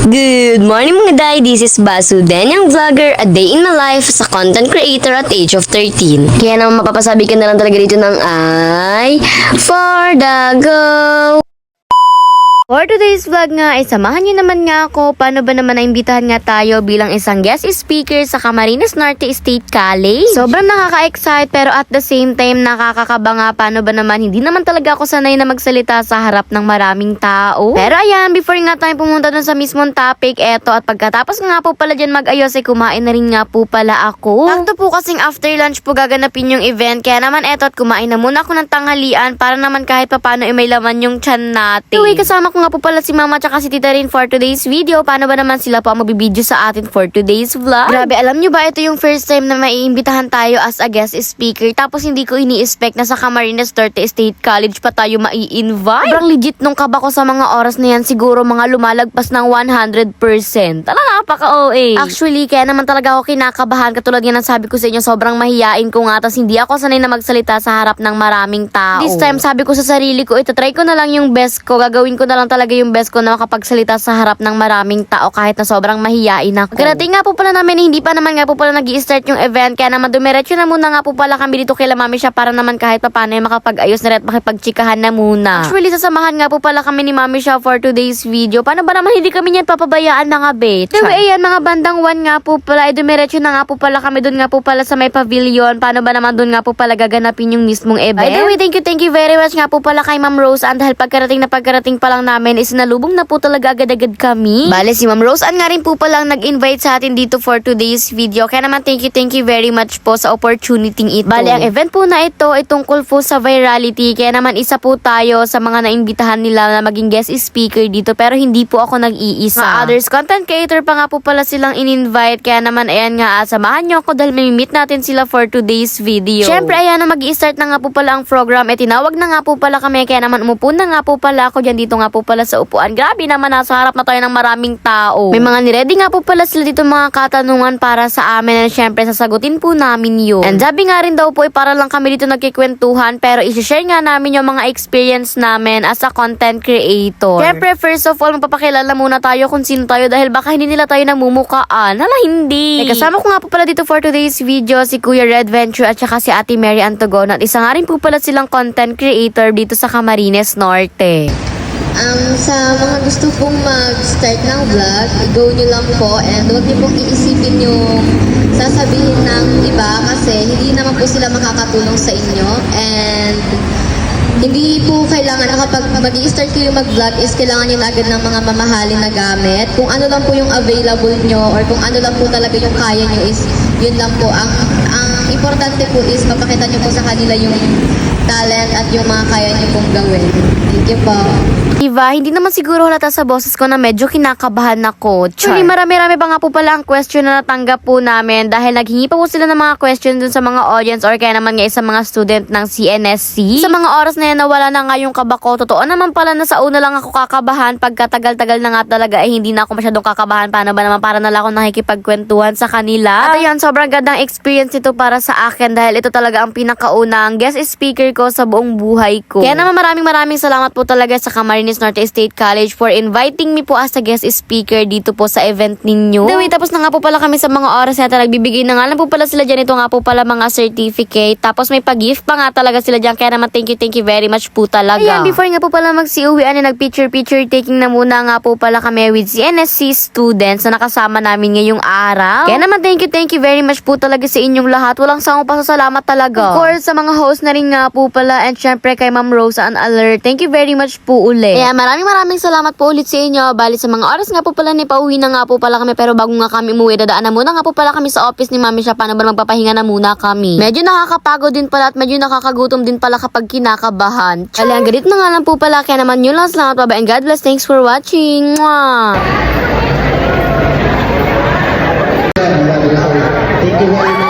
Good morning mga day, this is Basu, Danyang Vlogger, a day in my life as a content creator at age of 13. Kaya naman mapapasabi ka na lang talaga dito ng ay for the go! For today's vlog nga, ay samahan niyo naman nga ako. Paano ba naman naimbitahan nga tayo bilang isang guest speaker sa Camarines Norte State College? Sobrang nakaka-excite pero at the same time nakakakaba nga. Paano ba naman, hindi naman talaga ako sanay na magsalita sa harap ng maraming tao. Pero ayan, before nga tayo pumunta dun sa mismong topic, eto at pagkatapos nga po pala dyan mag-ayos ay kumain na rin nga po pala ako. Sakto po kasing after lunch po gaganapin yung event. Kaya naman eto at kumain na muna ako ng tanghalian para naman kahit papano ay may laman yung tiyan natin. Anyway, kasama ko nga po pala si mama tsaka si tita rin for today's video. Paano ba naman sila po ang magbibideo sa atin for today's vlog? Grabe, alam nyo ba ito yung first time na maiimbitahan tayo as a guest speaker. Tapos hindi ko ini-expect na sa Camarines Norte State College pa tayo mai-invite. Sobrang legit nung kaba ko sa mga oras na yan. Siguro mga lumalagpas ng 100%. Talaga, napaka-OA. Actually, kaya naman talaga ako kinakabahan. Katulad nga ng sabi ko sa inyo, sobrang mahiyain ko nga. Tapos hindi ako sanay na magsalita sa harap ng maraming tao. This time, sabi ko sa sarili ko, itatry ko na lang yung best ko. Gagawin ko na lang talaga yung best ko na makapagsalita sa harap ng maraming tao kahit na sobrang mahiyain ako. Karating nga po pala namin, hindi pa naman nga po pala nag-i-start yung event. Kaya naman dumiretso na muna nga po pala kami dito kay Mami siya para naman kahit papano yung makapag-ayos na rin at makipagtsikahan na muna. Actually, sasamahan nga po pala kami ni Mami siya for today's video. Paano ba naman hindi kami niyan papabayaan mga bet? Anyway, ayan mga bandang 1 nga po pala. Dumiretso na nga po pala kami doon nga po pala sa may pavilion. Paano ba naman doon nga po pala gaganapin yung mismong event? By the way, thank you very much nga po pala kay Ma'am Rose Ann dahil pagkarating pa lang namin is nalubong na po talaga agad-agad kami. Bale, si Ma'am Rose Ann nga rin po palang nag-invite sa atin dito for today's video. Kaya naman thank you very much po sa opportunity ito. Bale, ang event po na ito ay tungkol po sa virality. Kaya naman isa po tayo sa mga naimbitahan nila na maging guest speaker dito. Pero hindi po ako nag-iisa. Others content creator pa nga po pala silang in-invite. Kaya naman ayan nga, samahan nyo ako dahil may-meet natin sila for today's video. Syempre ayan na mag-i-start na nga po pala ang program. Tinawag na nga po pala kami. Kaya naman umupo na nga po pala ako dyan dito nga po pala sa upuan. Grabe naman, nasa harap na tayo ng maraming tao. May mga niredy nga po pala sila dito mga katanungan para sa amin and syempre sasagutin po namin yun. And sabi nga rin daw po para lang kami dito nagkikwentuhan pero isi-share nga namin yung mga experience namin as a content creator. Syempre first of all magpapakilala muna tayo kung sino tayo dahil baka hindi nila tayo namumukaan. Hala, hindi. Kasama ko nga po pala dito for today's video si Kuya Red Venture at saka si Ate Mary Antogon at isa nga rin po pala silang content creator dito sa Camarines Norte. Sa mga gusto pong mag-start ng vlog, i-go nyo lang po and huwag nyo pong iisipin yung sasabihin ng iba kasi hindi naman po sila makakatulong sa inyo and hindi po kailangan na kapag mag-i-start kayo mag-vlog is kailangan nyo na agad ng mga mamahalin na gamit. Kung ano lang po yung available nyo or kung ano lang po talaga yung kaya nyo is yun lang po. Ang importante po is mapakita nyo po sa kanila yung talent at yung mga kaya nyo pong gawin. Thank you po. Diba, hindi naman siguro halata sa boses ko na medyo kinakabahan ako. Actually, marami-rami pa nga po pala ang question na natanggap po namin dahil naghingi pa po sila ng mga question dun sa mga audience or kaya naman nga sa mga student ng CNSC. Sa mga oras na yan, nawala na nga yung kaba ko. Totoo naman pala na sa una lang ako kakabahan. Pagkatagal-tagal na nga talaga ay hindi na ako masyadong kakabahan. Paano ba naman para na lang ako nakikipagkwentuhan sa kanila. At ayun, sobrang gandang experience ito para sa akin dahil ito talaga ang pinakaunang guest speaker ko sa buong buhay ko. Kaya naman maraming salamat po talaga sa Camarines Norte State College for inviting me po as a guest speaker dito po sa event ninyo. Anyway, tapos na nga po pala kami sa mga oras na nagbibigay na nga lang po pala sila dyan. Ito nga po pala mga certificate. Tapos may pag-gift pa nga talaga sila dyan. Kaya naman thank you very much po talaga. Ayan, before nga po pala magsiuwian na nag-picture taking na muna nga po pala kami with CNSC students na nakasama namin ngayong araw. Kaya naman thank you very much po talaga sa inyong lahat. Walang sawang pasasalamat talaga. Of course, sa mga host na rin nga po pala and syempre kay Ma'am Rose Ann Alert. Thank you very much po ulit. Kaya maraming salamat po ulit sa inyo. Bali sa mga oras nga po pala ni pauwi na nga po pala kami pero bago nga kami umuwi dadaan na muna nga po pala kami sa office ni Mami siya paano ba magpapahinga na muna kami. Medyo nakakapagod din pala at medyo nakakagutom din pala kapag kinakabahan. Kaya ang galit na nga lang po pala kaya naman yun lang salamat bye and God bless. Thanks for watching. Mwah! Thank you very much.